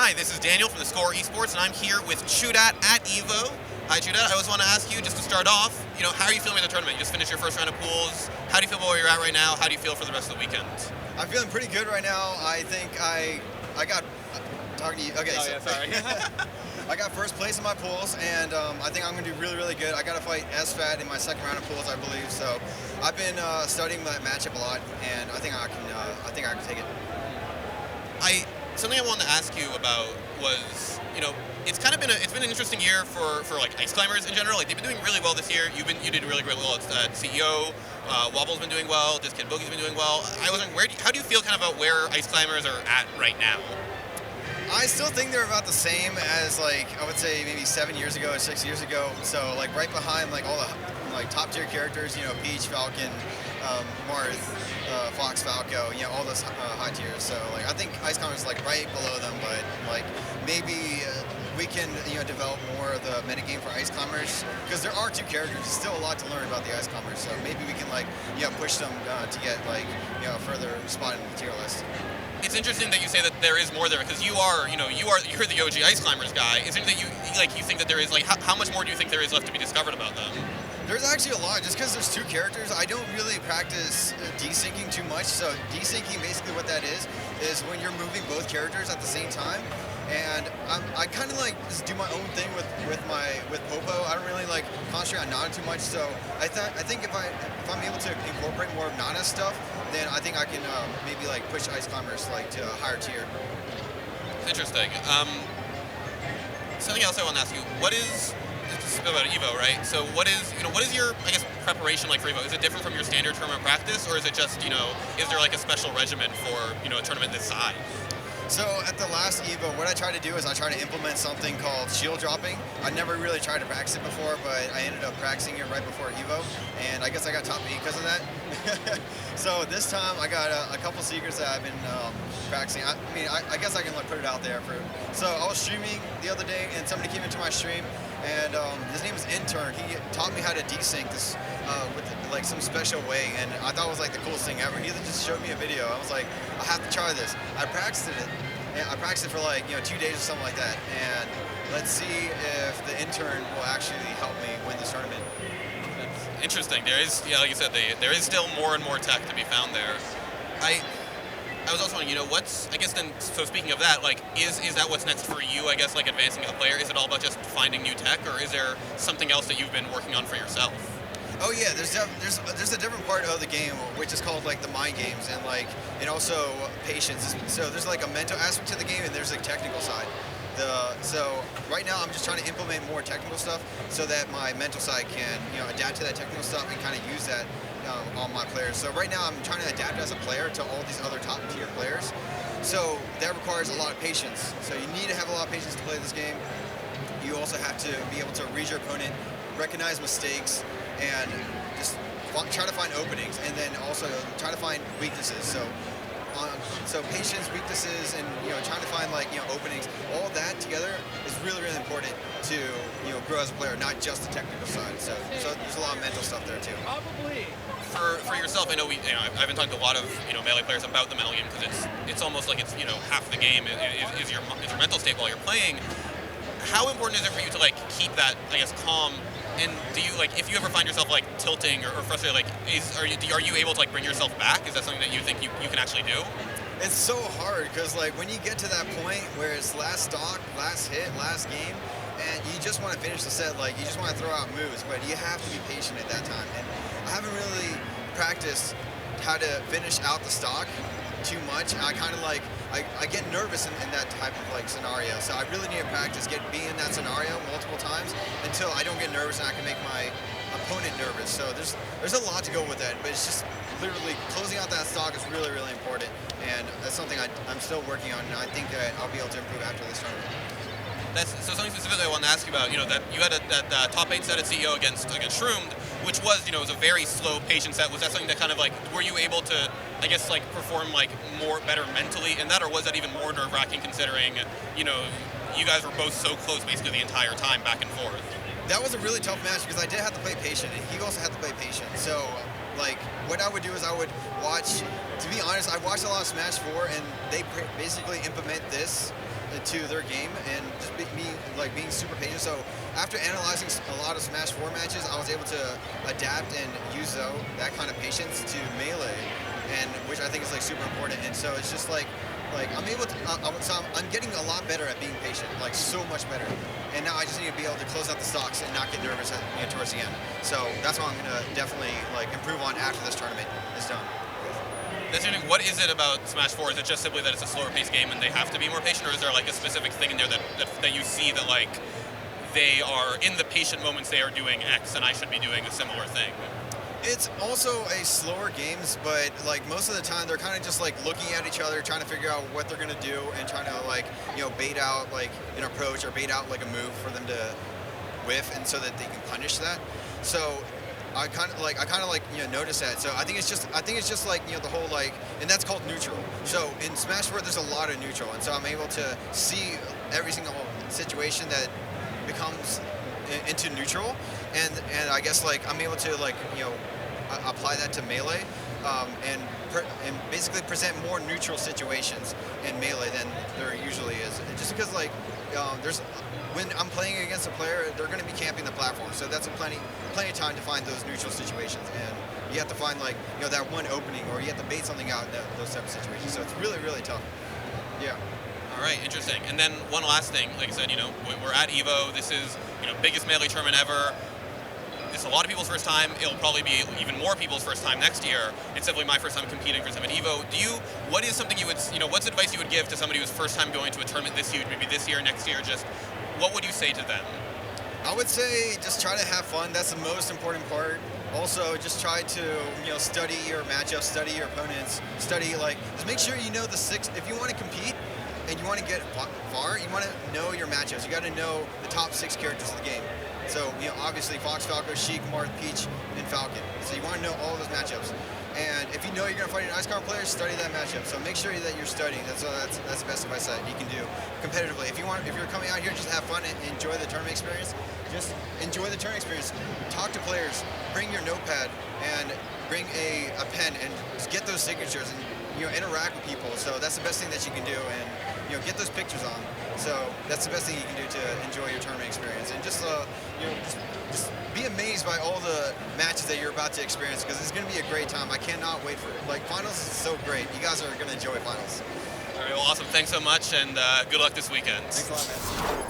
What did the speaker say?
Hi, this is Daniel from theScore eSports, and I'm here with ChuDat at EVO. Hi, ChuDat. I always want to ask you, just to start off, how are you feeling in the tournament? You just finished your first round of pools. How do you feel about where you're at right now? How do you feel for the rest of the weekend? I'm feeling pretty good right now. I think I got talking to you. Okay, Sorry. I got first place in my pools, and I think I'm going to do really, really good. I got to fight SFAT in my second round of pools, I believe. So I've been studying that matchup a lot, and I think I can take it. Something I wanted to ask you about was, it's been an interesting year for like ice climbers in general. Like, they've been doing really well this year. You did really well at CEO. Wobble's been doing well. Just Kid Boogie's been doing well. I wasn't. How do you feel kind of about where ice climbers are at right now? I still think they're about the same as, like, I would say maybe 7 years ago or 6 years ago. So, like, right behind, like, all the top tier characters, Peach, Falcon, Marth, Fox, Falco, all those high tiers. So, like, I think ice climbers like right below them, but like maybe we can develop more of the metagame for ice climbers, because there are two characters. There's still a lot to learn about the ice climbers. So maybe we can push them to get a further spot in the tier list. It's interesting that you say that there is more there, because you're the OG ice climbers guy. Is it that you think that there is, like, how much more do you think there is left to be discovered about them? There's actually a lot. Just because there's two characters, I don't really practice de-synching too much. So de-synching, basically what that is when you're moving both characters at the same time. And I kind of just do my own thing with Popo. I don't really concentrate on Nana too much. So I think if I'm able to incorporate more of Nana's stuff, then I think I can maybe push ice climbers to a higher tier. It's interesting. Something else I want to ask you: It's about EVO, right? So what is your, I guess, preparation like for EVO? Is it different from your standard tournament practice, or is it just, is there a special regimen for, a tournament this size? So at the last EVO, what I try to do is I try to implement something called shield dropping. I never really tried to practice it before, but I ended up practicing it right before EVO, and I guess I got top 8 because of that. So this time I got a couple secrets that I've been practicing. I guess I can put it out there. So I was streaming the other day, and somebody came into my stream, and his name is Intern. He taught me how to desync this with some special way, and I thought it was the coolest thing ever. He just showed me a video. I was like, I have to try this. I practiced it. And I practiced it for 2 days or something like that. And let's see if the Intern will actually help me win this tournament. That's interesting. There is, like you said, there is still more and more tech to be found there. I was also wondering, I guess then, so speaking of that, is that what's next for you, I guess, advancing as a player? Is it all about just finding new tech, or is there something else that you've been working on for yourself? Oh yeah, there's a different part of the game which is called the mind games, and also patience. So there's a mental aspect to the game, and there's a technical side. So right now I'm just trying to implement more technical stuff so that my mental side can adapt to that technical stuff and kind of use that on my players. So right now I'm trying to adapt as a player to all these other top tier players. So that requires a lot of patience. So you need to have a lot of patience to play this game. You also have to be able to read your opponent, recognize mistakes, and just try to find openings, and then also try to find weaknesses. So patience, weaknesses, and trying to find openings. All that together is really, really important to grow as a player, not just the technical side. So there's a lot of mental stuff there too. Probably. For yourself, I know I've been talking to a lot of Melee players about the Melee game, because it's almost like it's half the game is your mental state while you're playing. How important is it for you to keep that, I guess, calm? And do you if you ever find yourself tilting or frustrated, are you able to bring yourself back? Is that something that you think you can actually do? It's so hard, because when you get to that point where it's last stock, last hit, last game, and you just want to finish the set, you just want to throw out moves, but you have to be patient at that time. And I haven't really practiced how to finish out the stock too much. I kind of I get nervous in that type of scenario. So I really need to practice being in that scenario multiple times until I don't get nervous and I can make my opponent nervous. So there's a lot to go with that, but it's just literally closing out that stock is really, really important, and that's something I'm still working on, and I think that I'll be able to improve after this tournament. So something specifically I wanted to ask you about, that you had that top 8 set at CEO against Shroomed, which was, was a very slow, patient set. Was that something that kind of were you able to, I guess, perform more better mentally in that, or was that even more nerve-wracking considering, you guys were both so close basically the entire time, back and forth? That was a really tough match because I did have to play patient, and he also had to play patient. So like what I would do is I would watch. To be honest, I watched a lot of Smash 4, and they basically implement this into their game, and just being super patient. So after analyzing a lot of Smash 4 matches, I was able to adapt and use that kind of patience to Melee, and which I think is like super important. And so it's just like I'm able to. I'm getting a lot better at being patient, like so much better. And now I just need to be able to close out the stocks and not get nervous towards the end. So that's what I'm gonna definitely like improve on after this tournament is done. That's interesting. What is it about Smash 4? Is it just simply that it's a slower paced game and they have to be more patient, or is there like a specific thing in there that you see that like they are in the patient moments they are doing X and I should be doing a similar thing? It's also a slower games, but like most of the time they're kind of just like looking at each other, trying to figure out what they're gonna do, and trying to like bait out like an approach or bait out like a move for them to whiff, and so that they can punish that. So I kind of like notice that. So I think it's just like the whole like, and that's called neutral. So in Smash 4 there's a lot of neutral, and so I'm able to see every single situation that becomes into neutral, and I guess like I'm able to like apply that to Melee, and basically present more neutral situations in Melee than there usually is. Just because like when I'm playing against a player, they're going to be camping the platform, so that's plenty of time to find those neutral situations, and you have to find like that one opening, or you have to bait something out in those type of situations. So it's really tough. Yeah. All right, interesting. And then one last thing, like I said, we're at EVO. This is biggest Melee tournament ever. It's a lot of people's first time. It'll probably be even more people's first time next year. It's definitely my first time competing for something at EVO. What is something you would, what's advice you would give to somebody who's first time going to a tournament this huge, maybe this year, next year? Just what would you say to them? I would say just try to have fun. That's the most important part. Also, just try to study your matchups, study your opponents, just make sure you know the six. If you want to compete and you want to get far, you want to know your matchups. You got to know the top 6 characters of the game. So, obviously Fox, Falco, Sheik, Marth, Peach, and Falcon. So you want to know all those matchups. And if you know you're going to fight an Ice Crown player, study that matchup. So make sure that you're studying. That's the best advice that you can do competitively. If you're coming out here just to have fun and enjoy the tournament experience, just enjoy the tournament experience. Talk to players. Bring your notepad and bring a pen and just get those signatures and interact with people. So that's the best thing that you can do, and get those pictures on. So that's the best thing you can do to enjoy your tournament experience, and just just be amazed by all the matches that you're about to experience, because it's going to be a great time. I cannot wait for it. Like, finals is so great. You guys are going to enjoy finals. All right, well, awesome. Thanks so much, and good luck this weekend. Thanks a lot, man.